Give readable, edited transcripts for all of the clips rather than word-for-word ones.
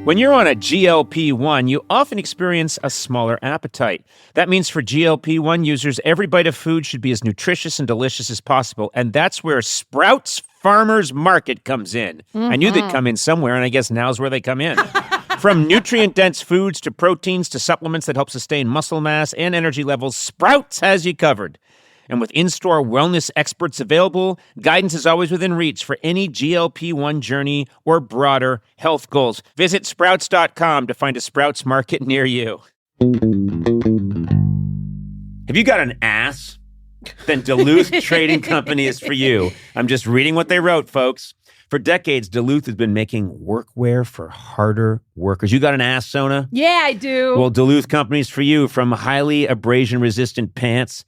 When you're on a GLP-1, you often experience a smaller appetite. That means for GLP-1 users, every bite of food should be as nutritious and delicious as possible. And that's where Sprouts Farmers Market comes in. I knew they'd come in somewhere, and I guess now's where they come in. From nutrient-dense foods to proteins to supplements that help sustain muscle mass and energy levels, Sprouts has you covered. And with in-store wellness experts available, guidance is always within reach for any GLP-1 journey or broader health goals. Visit Sprouts.com to find a Sprouts Market near you. Have you got an ass? Then Duluth Trading Company is for you. I'm just reading what they wrote, folks. For decades, Duluth has been making workwear for harder workers. You got an ass, Sona? Yeah, I do. Well, Duluth Company's for you. From highly abrasion-resistant pants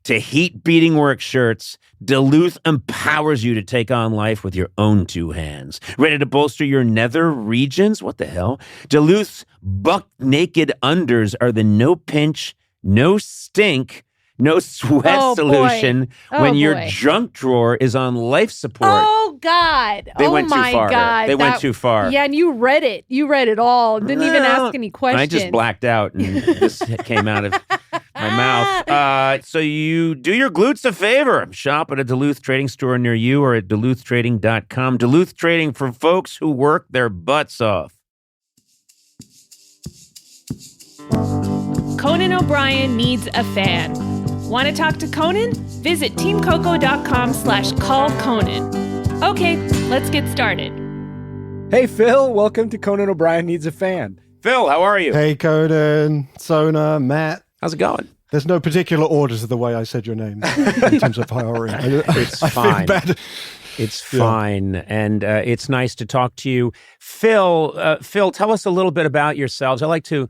to heat-beating work shirts, Duluth empowers you to take on life with your own two hands. Ready to bolster your nether regions? What the hell? Duluth's buck-naked unders are the no-pinch, no-stink, no sweat solution when your junk drawer is on life support. Oh, God. They went too far. God. They went too far. Yeah, and you read it. You read it all. Didn't even ask any questions. I just blacked out, and this came out of my mouth. So you do your glutes a favor. Shop at a Duluth Trading store near you or at duluthtrading.com. Duluth Trading for folks who work their butts off. Conan O'Brien needs a fan. Want to talk to Conan? Visit teamcoco.com/callconan. Okay, let's get started. Hey, Phil. Welcome to Conan O'Brien Needs a Fan. Phil, how are you? Hey, Conan, Sona, Matt. How's it going? There's no particular order to the way I said your name in terms of priority. It's fine. It's fine, and it's nice to talk to you. Phil, tell us a little bit about yourselves. I like to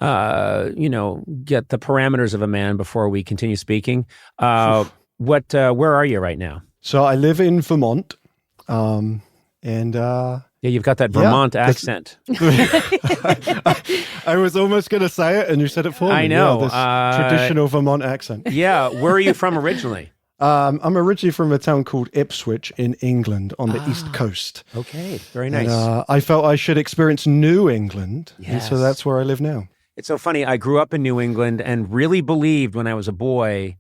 get the parameters of a man before we continue speaking. Where are you right now? So I live in Vermont, and yeah, you've got that Vermont accent. I was almost going to say it, and you said it for me. I know. Yeah, this traditional Vermont accent. Yeah, where are you from originally? I'm originally from a town called Ipswich in England on the East Coast. Okay, very nice. And, I felt I should experience New England, and so that's where I live now. It's so funny. I grew up in New England and really believed when I was a boy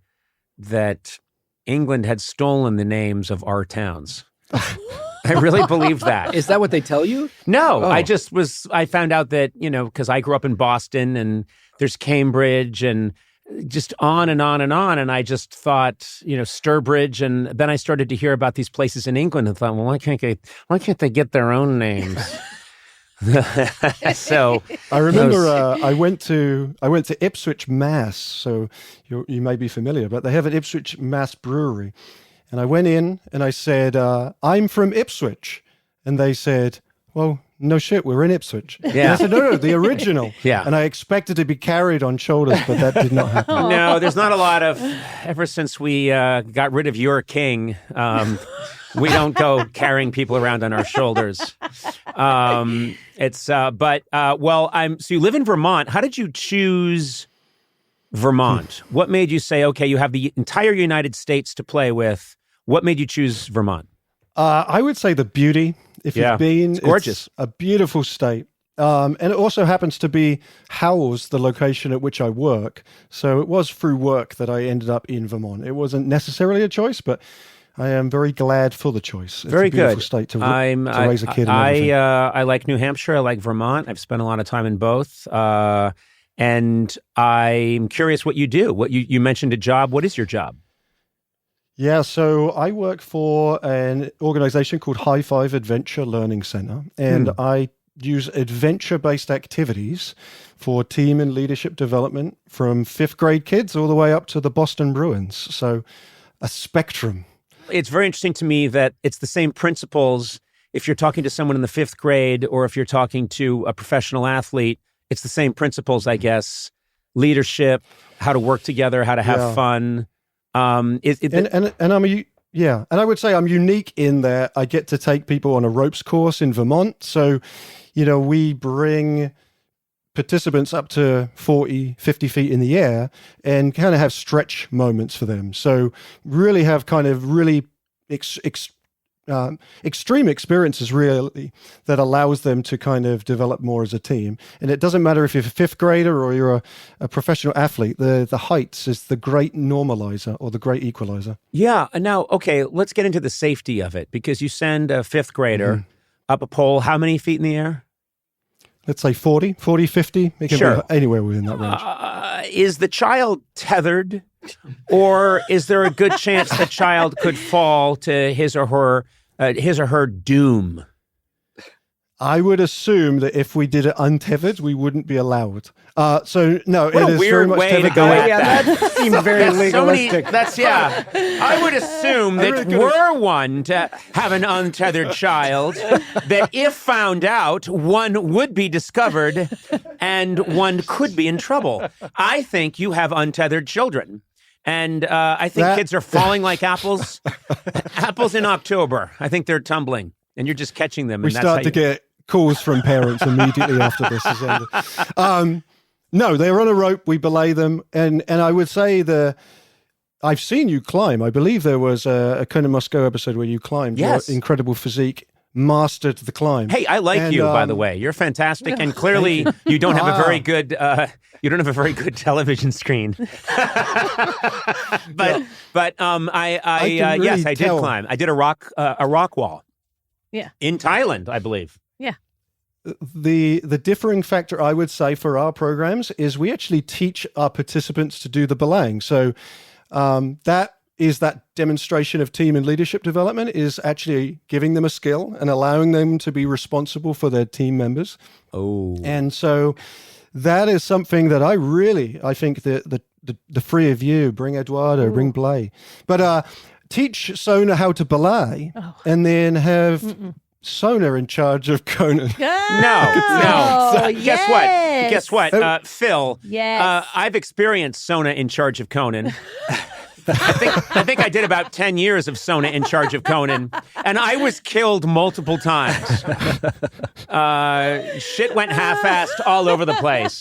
that England had stolen the names of our towns. I really believed that. Is that what they tell you? No, I found out that, because I grew up in Boston and there's Cambridge and just on and on and on. And I just thought, Sturbridge. And then I started to hear about these places in England and thought, well, why can't they get their own names? So I remember I went to Ipswich, Mass. So you may be familiar, but they have an Ipswich, Mass brewery, and I went in and I said, "I'm from Ipswich," and they said, "Well, no shit, we're in Ipswich." Yeah. And I said, "No, the original." Yeah. And I expected to be carried on shoulders, but that did not happen. No, there's not a lot of. Ever since we got rid of your king. We don't go carrying people around on our shoulders. So you live in Vermont. How did you choose Vermont? What made you say, okay, you have the entire United States to play with. What made you choose Vermont? I would say the beauty. If you've been, it's gorgeous. It's a beautiful state. And it also happens to be Howells, the location at which I work. So it was through work that I ended up in Vermont. It wasn't necessarily a choice, but I am very glad for the choice. It's very a beautiful good state to raise a kid in. I like New Hampshire. I like Vermont. I've spent a lot of time in both. And I'm curious what you do. What you mentioned a job. What is your job? Yeah, so I work for an organization called High Five Adventure Learning Center, and I use adventure-based activities for team and leadership development from 5th grade kids all the way up to the Boston Bruins. So a spectrum. It's very interesting to me that it's the same principles if you're talking to someone in the 5th grade or if you're talking to a professional athlete. It's the same principles, I guess. Leadership, how to work together, how to have fun. And I would say I'm unique in that I get to take people on a ropes course in Vermont. So, we bring participants up to 40, 50 feet in the air and kind of have stretch moments for them. So really have kind of really extreme experiences really that allows them to kind of develop more as a team. And it doesn't matter if you're a fifth grader or you're a professional athlete, the heights is the great normalizer or the great equalizer. Yeah. Now, okay, let's get into the safety of it, because you send a fifth grader up a pole, how many feet in the air? Let's say 40, 50. It can Sure. be anywhere within that range. Is the child tethered, or is there a good chance the child could fall to his or her doom? I would assume that if we did it untethered, we wouldn't be allowed. So no, What it a is very weird much way to tethered. go at Yeah, that. that seemed very legalistic. I would assume that were one to have an untethered child, that if found out, one would be discovered and one could be in trouble. I think you have untethered children. And I think kids are falling like apples. Apples in October. I think they're tumbling, and you're just catching them. We And that's start how to get calls from parents immediately after this is ended. No, they're on a rope. We belay them, and I would say I've seen you climb. I believe there was a Conan Moscow episode where you climbed. Yes. Your incredible physique mastered the climb. Hey, I like And, you, by the way. You're fantastic, and clearly you don't have a very good. You don't have a very good television screen. but can really yes, I did tell. climb. I did a rock wall. Yeah. In Thailand, I believe. The differing factor, I would say, for our programs is we actually teach our participants to do the belaying. So that is that demonstration of team and leadership development is actually giving them a skill and allowing them to be responsible for their team members. Oh. And so that is something that I think the three of you, bring Eduardo, bring Blay, but teach Sona how to belay and then have Sona in charge of Conan. No. Guess what? Phil. Yes. I've experienced Sona in charge of Conan. I think I did about 10 years of Sona in charge of Conan, and I was killed multiple times. Shit went half-assed all over the place.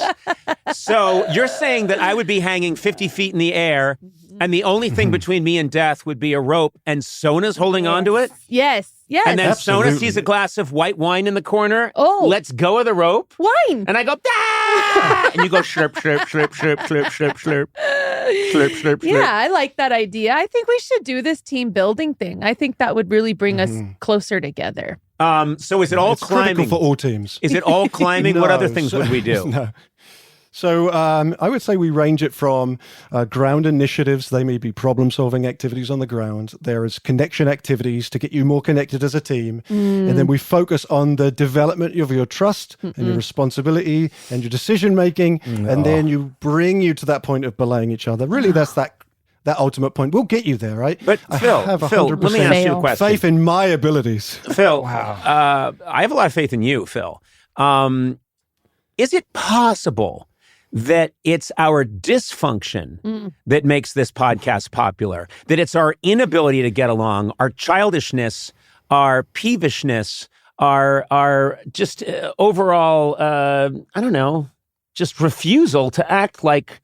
So you're saying that I would be hanging 50 feet in the air, and the only thing between me and death would be a rope, and Sona's holding onto it? Yes. And then Sona Absolutely. sees a glass of white wine in the corner, Oh. lets go of the rope, Wine. and I go, ah! And you go, slurp, slurp, slurp, slurp, slurp, slurp, slurp, slurp, slurp, slurp. Yeah, I like that idea. I think we should do this team building thing. I think that would really bring us closer together. So is it all It's critical climbing? for all teams. Is it all climbing? What No, other things would we do? No. So I would say we range it from ground initiatives. They may be problem-solving activities on the ground. There is connection activities to get you more connected as a team. And then we focus on the development of your trust and your responsibility and your decision-making. And then you bring you to that point of belaying each other. Really, that's that ultimate point. We'll get you there, right? But I Phil, have let me 100% ask you a question. faith in my abilities. Phil, I have a lot of faith in you, Phil. Is it possible that it's our dysfunction that makes this podcast popular? That it's our inability to get along, our childishness, our peevishness, our just overall, I don't know, just refusal to act like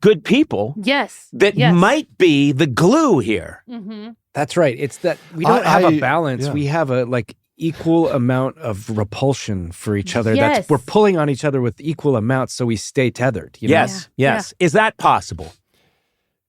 good people Yes. that might be the glue here. That's right. It's that we don't have a balance. yeah. We have a equal amount of repulsion for each other. Yes. We're pulling on each other with equal amounts, so we stay tethered. You know? Yes. Is that possible?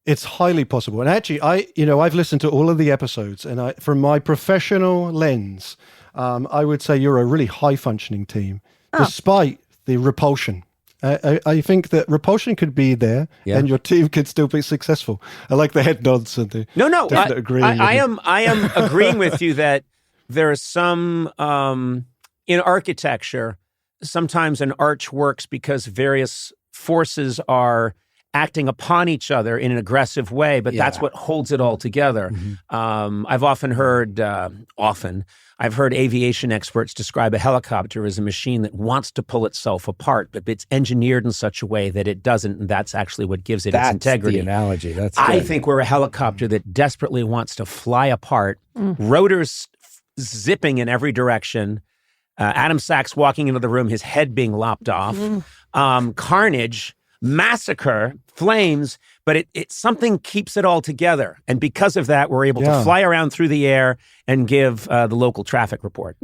It's highly possible. And actually, I've listened to all of the episodes, and from my professional lens, I would say you're a really high-functioning team, despite the repulsion. I think that repulsion could be there, and your team could still be successful. I like the head nods and the No. definite agreeing. I am agreeing with you that there is some in architecture. Sometimes an arch works because various forces are acting upon each other in an aggressive way, but that's what holds it all together. I've often heard, I've heard aviation experts describe a helicopter as a machine that wants to pull itself apart, but it's engineered in such a way that it doesn't, and that's actually what gives it its integrity. That's the analogy. That's I good. think we're a helicopter that desperately wants to fly apart, rotors zipping in every direction, Adam Sachs walking into the room, his head being lopped off, carnage, massacre, flames, but it something keeps it all together. And because of that, we're able to fly around through the air and give the local traffic report.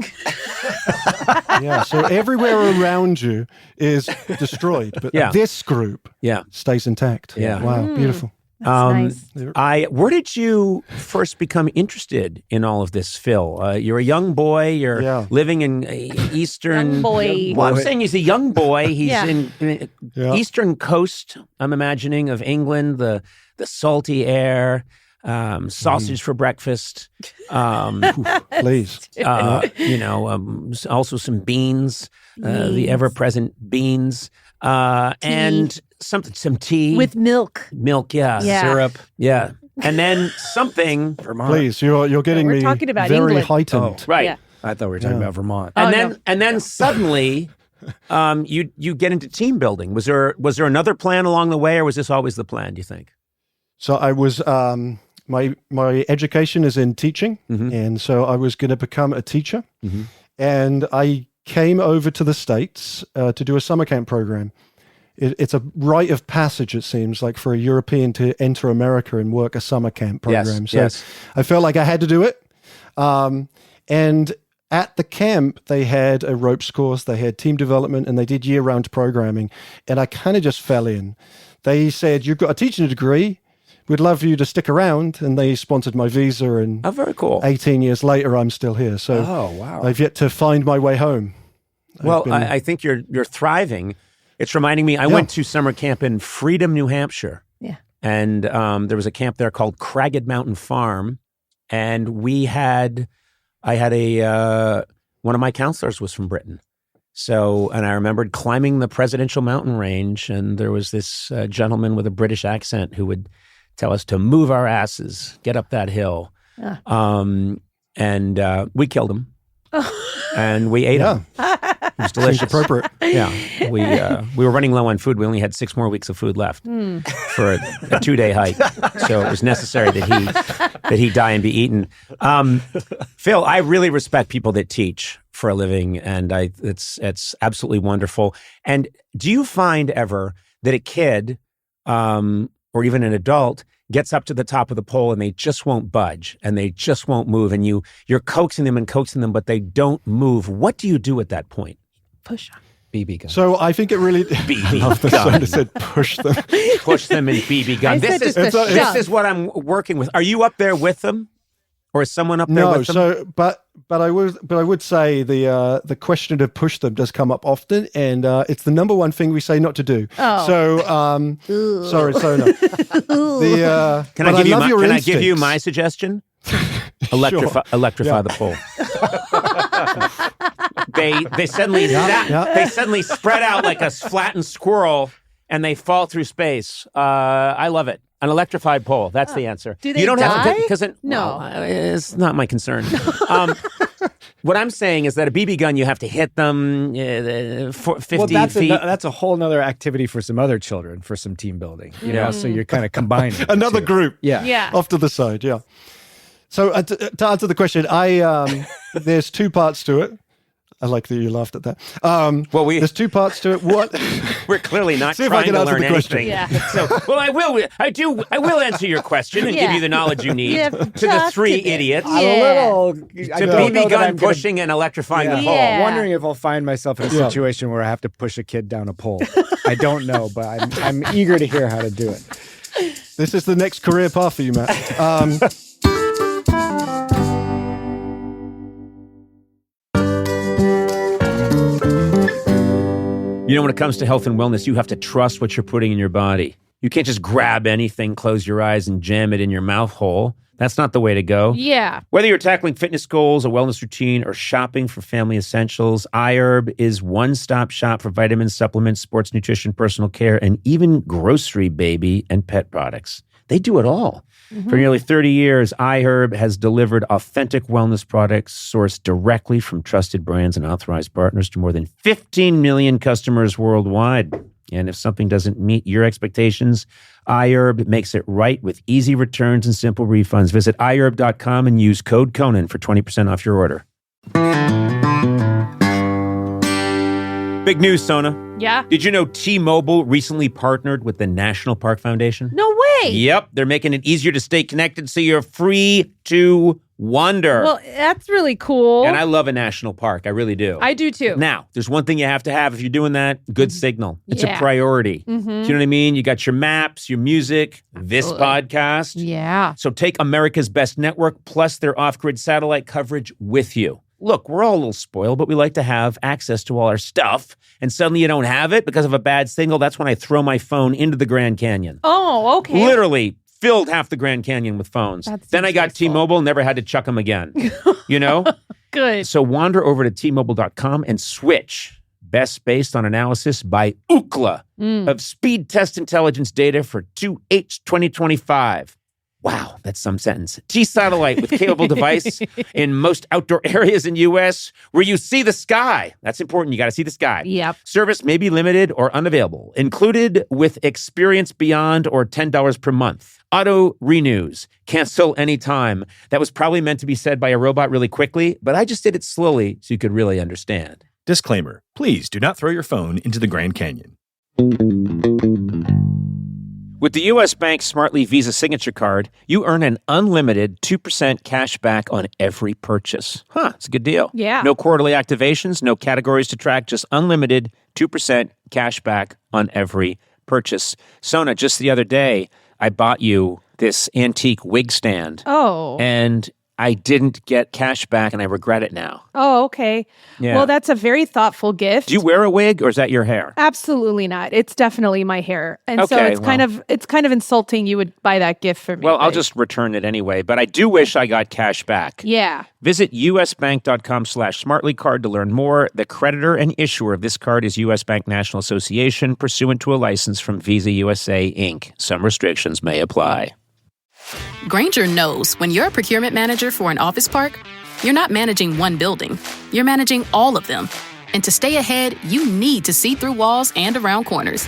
Yeah, so everywhere around you is destroyed, but this group stays intact. Yeah. Wow, beautiful. That's nice. Where did you first become interested in all of this, Phil? You're a young boy. You're living in Eastern. Young boy. Well, I'm saying he's a young boy. He's Yeah. in Eastern coast, I'm imagining, of England, the salty air, sausage for breakfast. Please. Also some beans, the ever-present beans, and some tea. With milk. Milk, yeah. Syrup. Yeah. And then something. Vermont. Please, you're getting we're me talking about very England. heightened. Right. Yeah. I thought we were talking about Vermont. And then suddenly you get into team building. Was there another plan along the way, or was this always the plan, do you think? So I was my education is in teaching, and so I was going to become a teacher. And I came over to the States to do a summer camp program. It's a rite of passage, it seems like, for a European to enter America and work a summer camp program. Yes. I felt like I had to do it. And at the camp, they had a ropes course, they had team development, and they did year-round programming. And I kind of just fell in. They said, "You've got a teaching degree. We'd love for you to stick around." And they sponsored my visa. And very cool. 18 years later, I'm still here. So wow. I've yet to find my way home. Well, I think you're thriving. It's reminding me, I went to summer camp in Freedom, New Hampshire. Yeah. And there was a camp there called Cragged Mountain Farm. And I had one of my counselors was from Britain. So, and I remembered climbing the presidential mountain range, and there was this gentleman with a British accent who would tell us to move our asses, get up that hill. Yeah. And we killed him. And we ate him. It was delicious. Seems appropriate. Yeah. We were running low on food. We only had 6 more weeks of food left for a 2-day hike. So it was necessary that he die and be eaten. Phil, I really respect people that teach for a living, and it's absolutely wonderful. And do you find ever that a kid or even an adult gets up to the top of the pole and they just won't budge and they just won't move, and you're coaxing them, but they don't move? What do you do at that point? Push on. BB gun. So I think it really... BB I love the gun. sound. It said push them. Push them in BB gun. I said This just a shove. is what I'm working with. Are you up there with them? Or is someone up there No, with them? so but I would say the question to push them does come up often, and it's the number one thing we say not to do. Oh. So sorry, Sona. Can I give you my suggestion? Electrify the pole. They suddenly they suddenly spread out like a flattened squirrel, and they fall through space. I love it. An electrified pole. That's the answer. Do they you don't die? Have to, because No. it's not my concern. What I'm saying is that a BB gun, you have to hit them 50 feet. That's a whole nother activity for some other children, for some team building. You know, so you're kind of combining the Another two. group. Yeah. Off to the side, yeah. So to answer the question, there's 2 parts to it. I like that you laughed at that. There's 2 parts to it. What? We're clearly not See if I trying can to answer learn the question. anything. Yeah. So, well, I will answer your question and give you the knowledge you need Yeah, to the just 3 a bit. idiots. Yeah. I'm a little... To I don't know BB that gun I'm gonna- pushing and electrifying the Yeah. pole. Yeah. Wondering if I'll find myself in a situation where I have to push a kid down a pole. I don't know, but I'm eager to hear how to do it. This is the next career path for you, Matt. You know, when it comes to health and wellness, you have to trust what you're putting in your body. You can't just grab anything, close your eyes, and jam it in your mouth hole. That's not the way to go. Yeah. Whether you're tackling fitness goals, a wellness routine, or shopping for family essentials, iHerb is one-stop shop for vitamins, supplements, sports nutrition, personal care, and even grocery, baby, and pet products. They do it all. For nearly 30 years, iHerb has delivered authentic wellness products sourced directly from trusted brands and authorized partners to more than 15 million customers worldwide. And if something doesn't meet your expectations, iHerb makes it right with easy returns and simple refunds. Visit iHerb.com and use code Conan for 20% off your order. Big news, Sona. Yeah. Did you know T-Mobile recently partnered with the National Park Foundation? No way. Yep, they're making it easier to stay connected so you're free to wander. Well, that's really cool. And I love a national park. I really do. I do too. Now, there's one thing you have to have if you're doing that, good signal. It's a Yeah. priority. Do you know what I mean? You got your maps, your music, this podcast. Yeah. So take America's Best Network plus their off-grid satellite coverage with you. Look, we're all a little spoiled, but we like to have access to all our stuff. And suddenly you don't have it because of a bad signal. That's when I throw my phone into the Grand Canyon. Oh, okay. Literally filled half the Grand Canyon with phones. Then I got useful. T-Mobile, never had to chuck them again. You know? Good. So wander over to T-Mobile.com and switch. Best based on analysis by Ookla of speed test intelligence data for 2H 2025. Wow, that's some sentence. T-Satellite with capable device in most outdoor areas in U.S. where you see the sky. That's important. You got to see the sky. Yep. Service may be limited or unavailable. Included with Experience Beyond or $10 per month. Auto renews. Cancel anytime. That was probably meant to be said by a robot really quickly, but I just did it slowly so you could really understand. Disclaimer, please do not throw your phone into the Grand Canyon. With the U.S. Bank Smartly Visa Signature Card, you earn an unlimited 2% cash back on every purchase. It's a good deal. Yeah. No quarterly activations, no categories to track, just unlimited 2% cash back on every purchase. Sona, just the other day, I bought you this antique wig stand. Oh. And I didn't get cash back, and I regret it now. Oh, okay. Yeah. Well, that's a very thoughtful gift. Do you wear a wig, or is that your hair? Absolutely not. It's definitely my hair. And so Okay, it's kind of insulting you would buy that gift for me. Well, I'll but- just return it anyway, but I do wish I got cash back. Yeah. Visit usbank.com/smartly card to learn more. The creditor and issuer of this card is U.S. Bank National Association, pursuant to a license from Visa USA, Inc. Some restrictions may apply. Grainger knows when you're a procurement manager for an office park, you're not managing one building, you're managing all of them. And to stay ahead, you need to see through walls and around corners.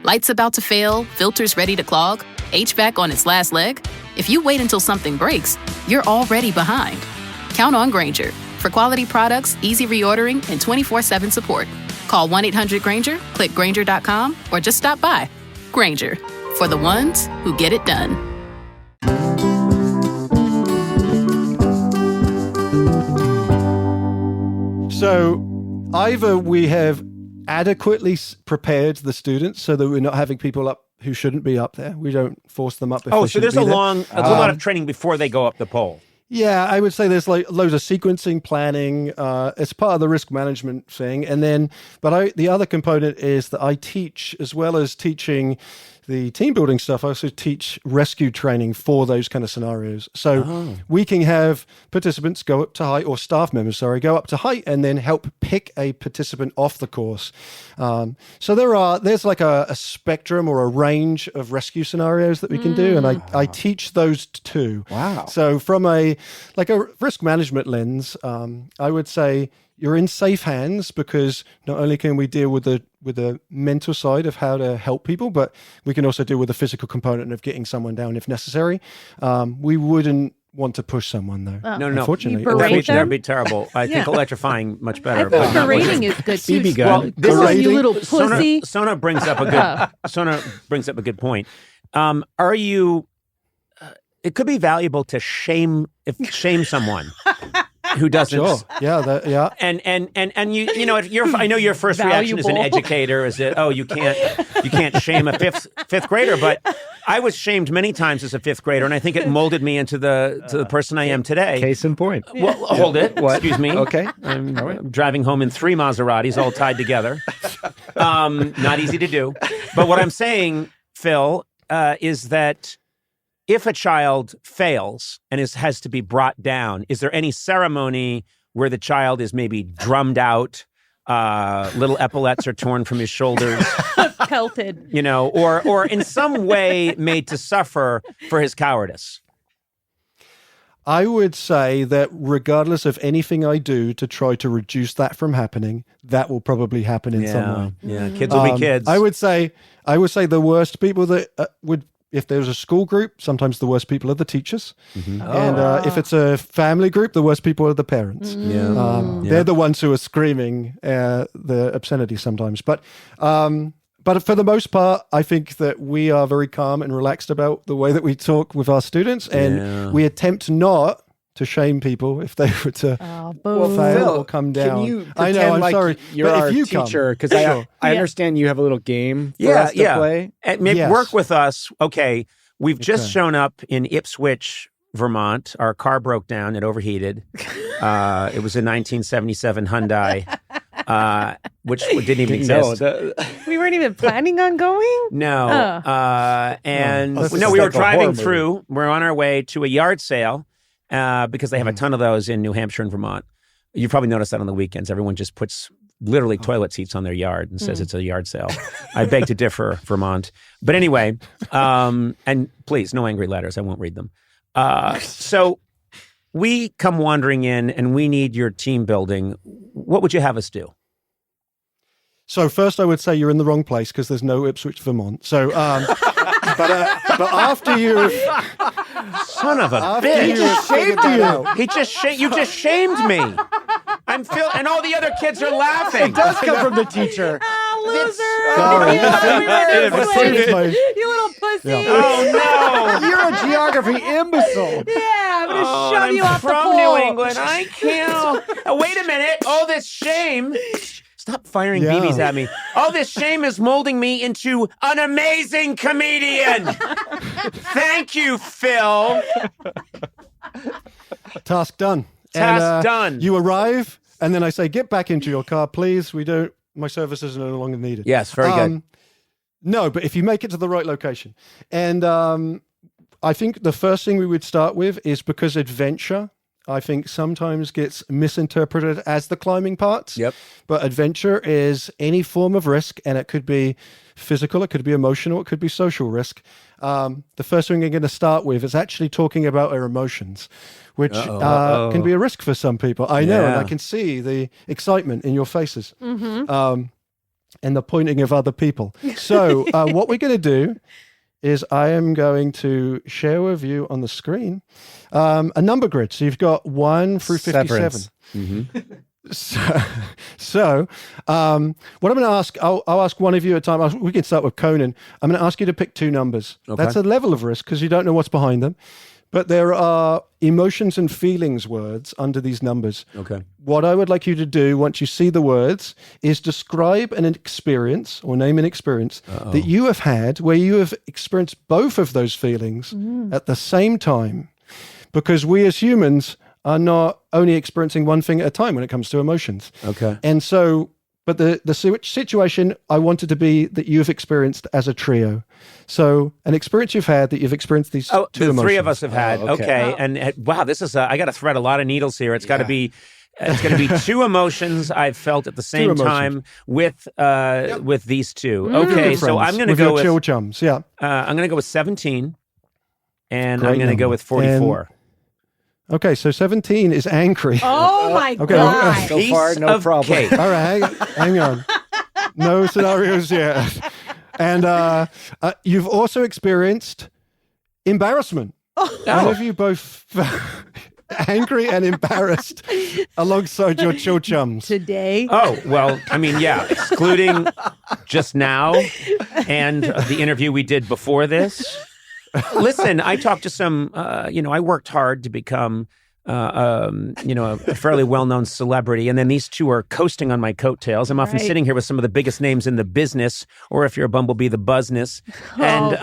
Lights about to fail, filters ready to clog, HVAC on its last leg. If you wait until something breaks, you're already behind. Count on Grainger for quality products, easy reordering, and 24/7 support. Call 1-800-GRAINGER, click Grainger.com, or just stop by. Grainger, for the ones who get it done. So either we have adequately prepared the students so that we're not having people up who shouldn't be up there. We don't force them up. If Oh, they so there's a shouldn't be there. lot of training before they go up the pole. Yeah, I would say there's like loads of sequencing, planning. It's part of the risk management thing. And then, the other component is that I teach, as well as teaching the team building stuff, I also teach rescue training for those kind of scenarios. So we can have participants go up to height, or staff members, go up to height and then help pick a participant off the course. So there's like a spectrum or a range of rescue scenarios that we can do. And I teach those too. Wow. So from a risk management lens, I would say you're in safe hands, because not only can we deal with the mental side of how to help people, but we can also deal with the physical component of getting someone down if necessary. We wouldn't want to push someone, though. No. Unfortunately. You berate them? That'd be terrible. I think electrifying much better. I but think not berating is good too. BB gun. Well, this Come on, Berating? you little pussy. Sona brings up a good point. Are you? It could be valuable to shame someone who doesn't. Sure. Yeah. And you know, I know your first reaction as an Valuable. educator is that, oh, you can't shame a fifth grader, but I was shamed many times as a fifth grader, and I think it molded me into the person I am today. Case in point. Well, hold it. What? Excuse me. Okay. I'm driving home in 3 Maseratis all tied together. Not easy to do. But what I'm saying, Phil, is that if a child fails and has to be brought down, is there any ceremony where the child is maybe drummed out, little epaulets are torn from his shoulders, Pelted. you know, or in some way made to suffer for his cowardice? I would say that regardless of anything I do to try to reduce that from happening, that will probably happen in some way. Yeah, kids will be kids. I would say the worst people that would if there's a school group, sometimes the worst people are the teachers. And if it's a family group, the worst people are the parents. They're the ones who are screaming the obscenity sometimes. But for the most part, I think that we are very calm and relaxed about the way that we talk with our students. And we attempt not to shame people if they were to fail or come down. Can you I know, pretend I'm like sorry. you're but our if you teacher? Because Sure. I understand you have a little game for us to play. And maybe Yes. work with us. Okay, we've just shown up in Ipswich, Vermont. Our car broke down. It overheated. It was a 1977 Hyundai, which didn't even exist. We weren't even planning on going? No. And This is we like were a horror driving movie. through. We're on our way to a yard sale because they have a ton of those in New Hampshire and Vermont. You've probably noticed that on the weekends. Everyone just puts literally toilet seats on their yard and says it's a yard sale. I beg to differ, Vermont. But anyway, and please, no angry letters. I won't read them. So we come wandering in and we need your team building. What would you have us do? So first, I would say you're in the wrong place because there's no Ipswich, Vermont. So, but after you've Son of a after bitch. you've figured that out, You just shamed me. And all the other kids are laughing. It does come from the teacher. Loser! Sorry. You little pussy! Oh no! You're a geography imbecile. Yeah, I'm gonna shove I'm you off the from pole. New England. I can't. Wait a minute. All this shame. Stop firing Yeah. BBs at me. All this shame is molding me into an amazing comedian. Thank you, Phil. task done. Task done. You arrive, and then I say, "Get back into your car, please. My services are no longer needed." Yes, very good. No, but if you make it to the right location, and I think the first thing we would start with is because adventure, I think, sometimes gets misinterpreted as the climbing parts. Yep. But adventure is any form of risk, and it could be physical, it could be emotional, it could be social risk. The first thing we're going to start with is actually talking about our emotions, which can be a risk for some people. I know, and I can see the excitement in your faces. And the pointing of other people. So what we're going to do is I am going to share with you on the screen a number grid. So you've got 1 through 57. So what I'm going to ask, I'll ask one of you at a time. We can start with Conan. I'm going to ask you to pick 2 numbers. Okay. That's a level of risk because you don't know what's behind them. But there are emotions and feelings words under these numbers. Okay. What I would like you to do once you see the words is describe an experience or name an experience that you have had where you have experienced both of those feelings at the same time. Because we as humans are not only experiencing one thing at a time when it comes to emotions. Okay. And so, but the situation I want it to be that you've experienced as a trio. So an experience you've had that you've experienced these 2 the emotions. 3 of us have had. okay. Okay. And wow, this is, I got to thread a lot of needles here. It's got to be, it's going to be 2 emotions I've felt at the same time with these 2. Okay. Good So friends I'm going to with go your with, chill chums. Yeah. I'm going to go with 17 and Great I'm going to go number. with 44. Okay, so 17 is angry. Oh my Okay. God. So far, no of problem. cake. All right, hang on. No scenarios yet. And you've also experienced embarrassment. One of you both angry and embarrassed alongside your chill chums. Today. Oh, well, I mean, yeah, excluding just now and the interview we did before this. Listen, I talked to some, I worked hard to become, a fairly well-known celebrity. And then these 2 are coasting on my coattails. I'm often Right. sitting here with some of the biggest names in the business, or if you're a bumblebee, the buzness. And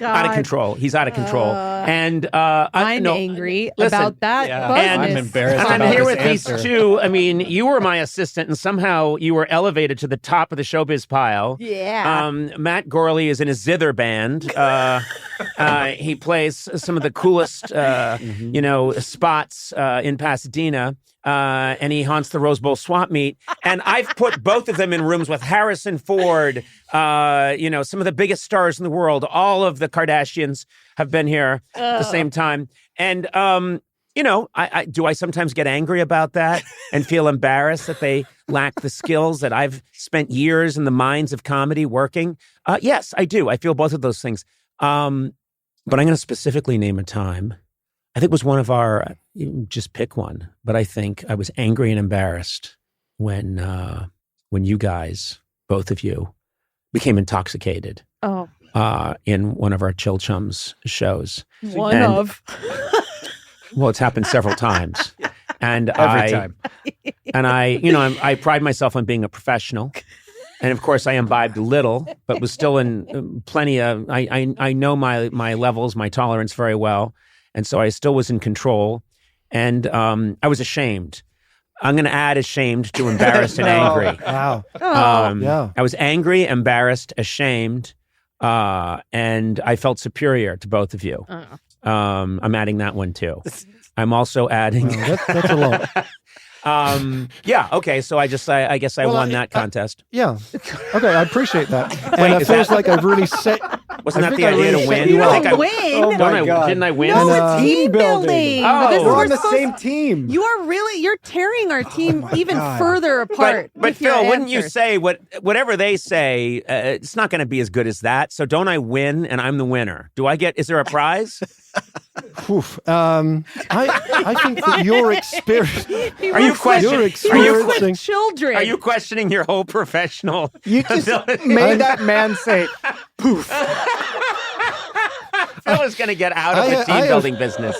out of control. He's out of control. And I'm angry about that. And I'm embarrassed I'm about here this with these answer. 2. I mean, you were my assistant, and somehow you were elevated to the top of the showbiz pile. Yeah. Matt Gorley is in a zither band. He plays some of the coolest, spots in Pasadena. And he haunts the Rose Bowl swap meet. And I've put both of them in rooms with Harrison Ford, some of the biggest stars in the world. All of the Kardashians have been here at the same time. And, I sometimes get angry about that and feel embarrassed that they lack the skills that I've spent years in the mines of comedy working. Yes, I do. I feel both of those things. But I'm going to specifically name a time. I think it was one of our, just pick one, but I think I was angry and embarrassed when you guys, both of you, became intoxicated. Oh. In one of our Chill Chums shows. Well, it's happened several times. And Every time. And I pride myself on being a professional. And of course I imbibed a little, but was still in plenty of, I know my levels, my tolerance very well. And so I still was in control. And I was ashamed. I'm going to add ashamed to embarrassed and angry. Wow. Yeah. I was angry, embarrassed, ashamed, and I felt superior to both of you. I'm adding that one too. I'm also adding. That's a lot. Yeah. Okay. So I guess I won that contest. Yeah. Okay. I appreciate that. And it feels like I've really set. Wasn't that the I idea really to win? You I think don't I win. Oh my God. Didn't I win? No, it's team building. building. Oh. This is We're where on the supposed- same team. You're tearing our team even God. further apart. But with your Phil, wouldn't you answers. say whatever they say? It's not going to be as good as that. So don't I win and I'm the winner? Is there a prize? Oof. I think that your experience. Are you questioning? with children? Are you questioning your whole professional? You just ability? made that man say, poof. Phil is going to get out of the team building business.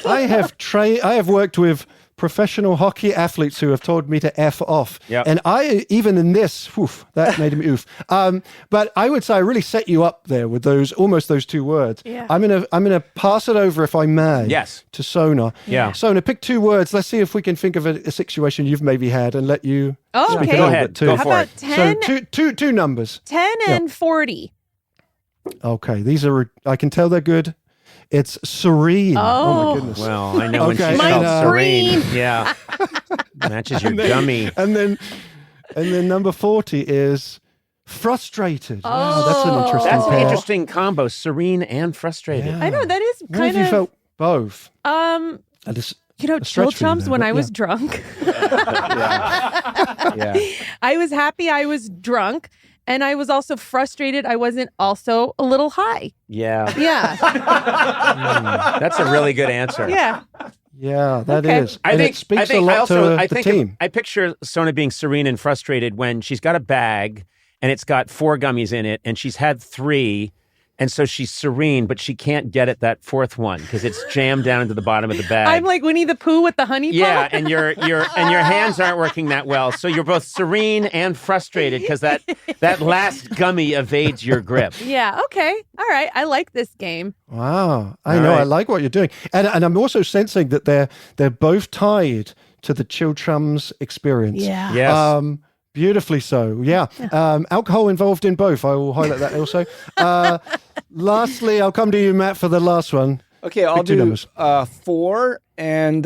I have worked with professional hockey athletes who have told me to F off. Yep. And I, even in this, that made me oof. But I would say I really set you up there with almost those two words. Yeah. I'm gonna pass it over, if I may. Yes. To Sona. Yeah. Sona, pick two words. Let's see if we can think of a situation you've maybe had and let you Oh, speak okay. a Go little ahead. bit too. Go How for about it. 10, Two numbers. 10 and 40? Okay. These are, I can tell they're good. It's serene. Oh. My goodness. Well, I know when she Okay. spelled Mine's serene. Yeah. Matches your dummy. And then number 40 is frustrated. Wow, that's an interesting That's an pair. interesting combo, serene and frustrated. Yeah. I know that is When have kind you of. felt both? Um, And it's you know, a Chill stretch for you Chums. there, When but I was yeah. drunk, Yeah. I was happy. I was drunk, and I was also frustrated. I wasn't also a little high. Yeah. Yeah, That's a really good answer. yeah. Yeah, that Okay. is. And it speaks a lot to the team. I picture Sona being serene and frustrated when she's got a bag and it's got 4 gummies in it and she's had 3. And so she's serene, but she can't get at that 4th one because it's jammed down into the bottom of the bag. I'm like Winnie the Pooh with the honey pot. Yeah, and your hands aren't working that well. So you're both serene and frustrated because that last gummy evades your grip. Yeah. Okay. All right. I like this game. Wow. I All know. right. I like what you're doing. And I'm also sensing that they're both tied to the Chill Chums experience. Yeah. Yes. Beautifully so. Yeah. Alcohol involved in both. I will highlight that also. Lastly, I'll come to you, Matt, for the last one. Okay, I'll Pick two do numbers. 4 and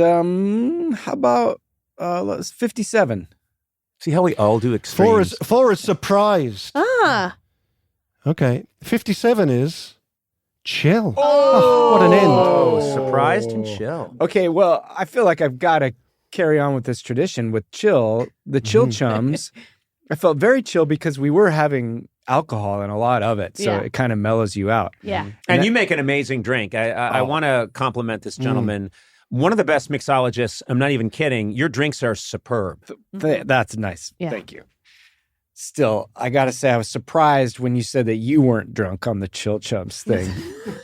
how about 57? See how we all do extremes. 4 is surprised. Ah. Okay. 57 is chill. Oh. What an end. Oh, surprised and chill. Okay, well, I feel like I've got to carry on with this tradition with the Chill Chums. I felt very chill because we were having alcohol and a lot of it, so Yeah. it kind of mellows you out. Yeah. And you make an amazing drink. I want to compliment this gentleman. One of the best mixologists. I'm not even kidding. Your drinks are superb. That's nice. Yeah. Thank you. Still, I got to say, I was surprised when you said that you weren't drunk on the Chill Chums thing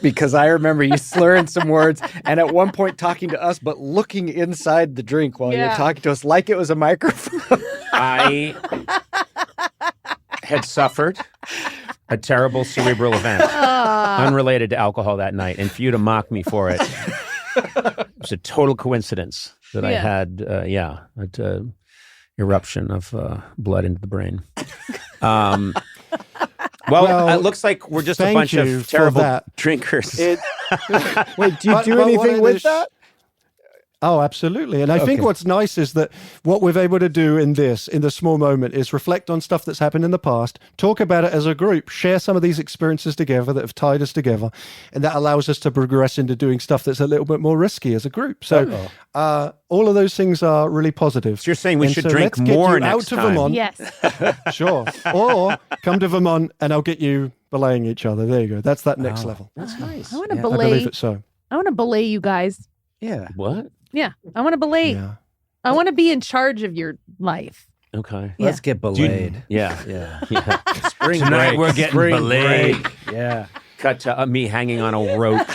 because I remember you slurring some words and at one point talking to us, but looking inside the drink while you're talking to us like it was a microphone. I had suffered a terrible cerebral event unrelated to alcohol that night. And for you to mock me for it, it was a total coincidence that I had, an eruption of blood into the brain. Well, it looks like we're just a thank bunch you of for terrible that. drinkers. Wait, do you But do one anything of with the that? Oh, absolutely. And I think Okay. what's nice is that what we're able to do in the small moment, is reflect on stuff that's happened in the past, talk about it as a group, share some of these experiences together that have tied us together. And that allows us to progress into doing stuff that's a little bit more risky as a group. So all of those things are really positive. So you're saying we And should so drink let's get more you out next to time. Vermont. Yes. Sure. Or come to Vermont and I'll get you belaying each other. There you go. That's that next level. That's nice. I want to Yeah. I belay. believe it's so. I want to belay you guys. Yeah. What? Yeah, I want to belay. Yeah. I want to be in charge of your life. Okay. Let's get belayed. Yeah. Yeah. Spring Tonight break. we're getting Spring belayed. break. Yeah. Cut to me hanging on a rope.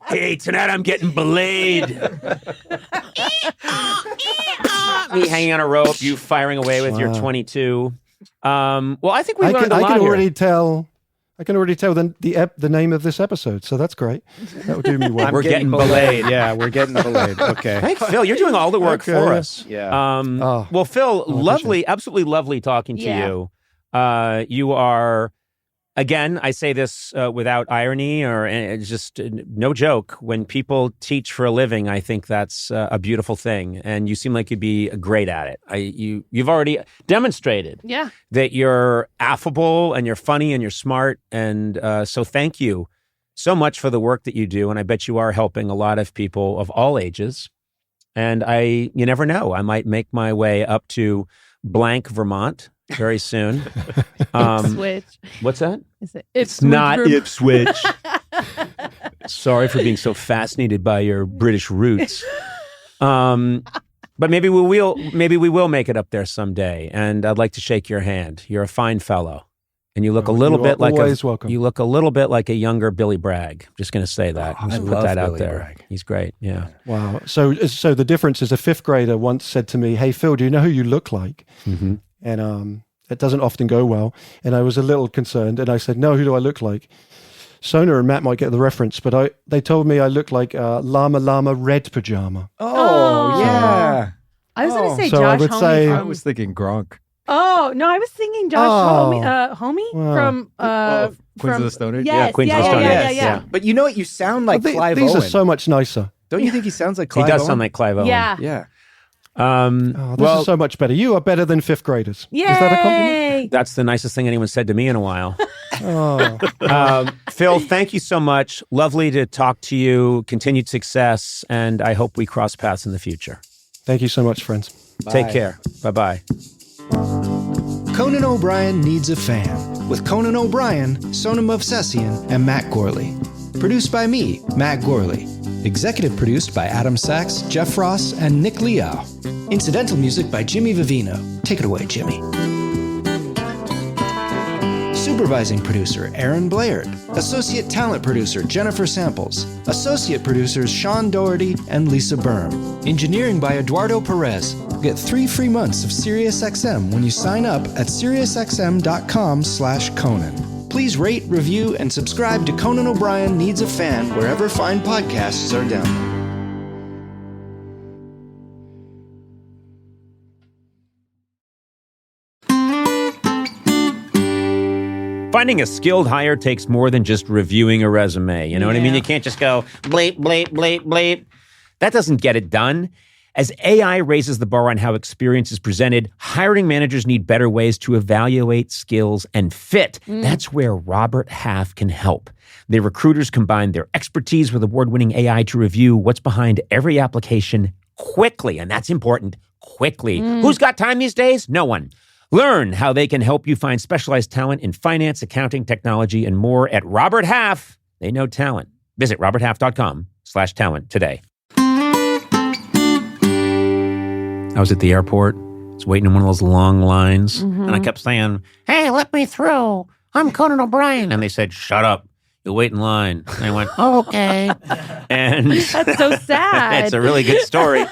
Hey, tonight I'm getting belayed. Me hanging on a rope, you firing away with your 22. Well, I think we learned a lot I can here. already tell. I can already tell the name of this episode, so that's great. That would do me well. We're getting belayed. Yeah, we're getting belayed. Okay. Thanks, Phil. You're doing all the work Okay, for yeah. us. Yeah. Well, Phil, appreciate lovely, absolutely lovely talking to Yeah. you. You are, again, I say this without irony or it's just no joke. When people teach for a living, I think that's a beautiful thing, and you seem like you'd be great at it. You've already demonstrated Yeah. that you're affable and you're funny and you're smart, and so thank you so much for the work that you do. And I bet you are helping a lot of people of all ages. And you never know, I might make my way up to blank Vermont very soon. Ipswich. What's that? Is it? It's not Ipswich. Sorry for being so fascinated by your British roots. But maybe we will make it up there someday. And I'd like to shake your hand. You're a fine fellow, and you look a little You are bit like always welcome. You look a little bit like a younger Billy Bragg. Just going to say that. Oh, Just I put love that out Billy there. Bragg. He's great. Yeah. Wow. So the difference is a fifth grader once said to me, "Hey Phil, do you know who you look like?" Mm-hmm. And it doesn't often go well. And I was a little concerned, and I said, "No, who do I look like?" Sona and Matt might get the reference, but they told me I look like Llama Llama Red Pajama. Oh, yeah. I was going to say So I Josh would Homme say- from- I was thinking Gronk. Oh no, I was singing Josh Homme Wow. from Queens of from the Stone Age? Yes, Queens of the yeah, Stone yeah, Age. yeah, yeah, Yeah. But you know what? You sound like Clive These Owen. are so much nicer. Don't you think he sounds like He Clive does Owen? sound like Clive Owen. Yeah. Yeah. Oh, this Well, is so much better. You are better than fifth graders. Yay! Is that a compliment? that's the nicest thing anyone said to me in a while. Oh, Phil, thank you so much. Lovely to talk to you. Continued success, and I hope we cross paths in the future. thank you so much, friends. Take care. Bye-bye. Conan O'Brien Needs a Fan with Conan O'Brien, Sonam Movsesian, and Matt Gorley. Produced by me, Matt Gorley. Executive produced by Adam Sachs, Jeff Ross, and Nick Liao. Incidental music by Jimmy Vivino. Take it away, Jimmy. Supervising producer Aaron Blaird. Associate talent producer Jennifer Samples. Associate producers Sean Doherty and Lisa Berm. Engineering by Eduardo Perez. Get 3 free months of SiriusXM when you sign up at SiriusXM.com/Conan. Please rate, review, and subscribe to Conan O'Brien Needs a Fan wherever fine podcasts are downloaded. Finding a skilled hire takes more than just reviewing a resume. You know what I mean? Yeah. You can't just go bleep, bleep, bleep, bleep. That doesn't get it done. As AI raises the bar on how experience is presented, hiring managers need better ways to evaluate skills and fit. That's where Robert Half can help. Their recruiters combine their expertise with award-winning AI to review what's behind every application quickly, and that's important, quickly. Who's got time these days? No one. Learn how they can help you find specialized talent in finance, accounting, technology, and more at Robert Half. They know talent. Visit roberthalf.com/talent today. I was at the airport. I was waiting in one of those long lines. And I kept saying, "Hey, let me through. I'm Conan O'Brien." And they said, "Shut up. You'll wait in line." And I went, "Oh, okay." And That's so sad. it's a really good story.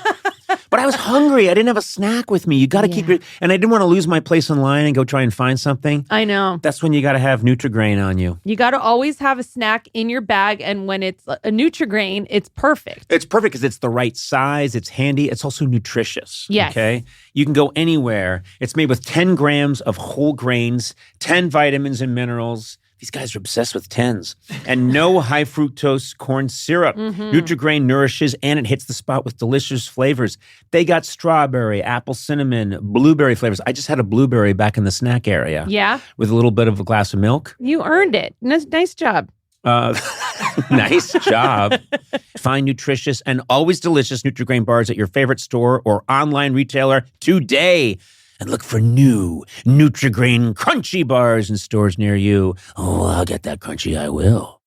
But I was hungry. I didn't have a snack with me. You got to keep it. And I didn't want to lose my place in line and go try and find something. I know. That's when you got to have Nutri-Grain on you. You got to always have a snack in your bag, and when it's a Nutri-Grain, it's perfect. It's perfect because it's the right size. It's handy. It's also nutritious. Yes. Okay. You can go anywhere. It's made with 10 grams of whole grains, 10 vitamins and minerals. These guys are obsessed with 10s. And no high fructose corn syrup. Nutri-Grain nourishes and it hits the spot with delicious flavors. They got strawberry, apple cinnamon, blueberry flavors. I just had a blueberry back in the snack area. Yeah. With a little bit of a glass of milk. You earned it. Nice job. Nice job. Find nutritious and always delicious Nutri-Grain bars at your favorite store or online retailer today. and look for new Nutri-Grain crunchy bars in stores near you. Oh, I'll get that crunchy, I will.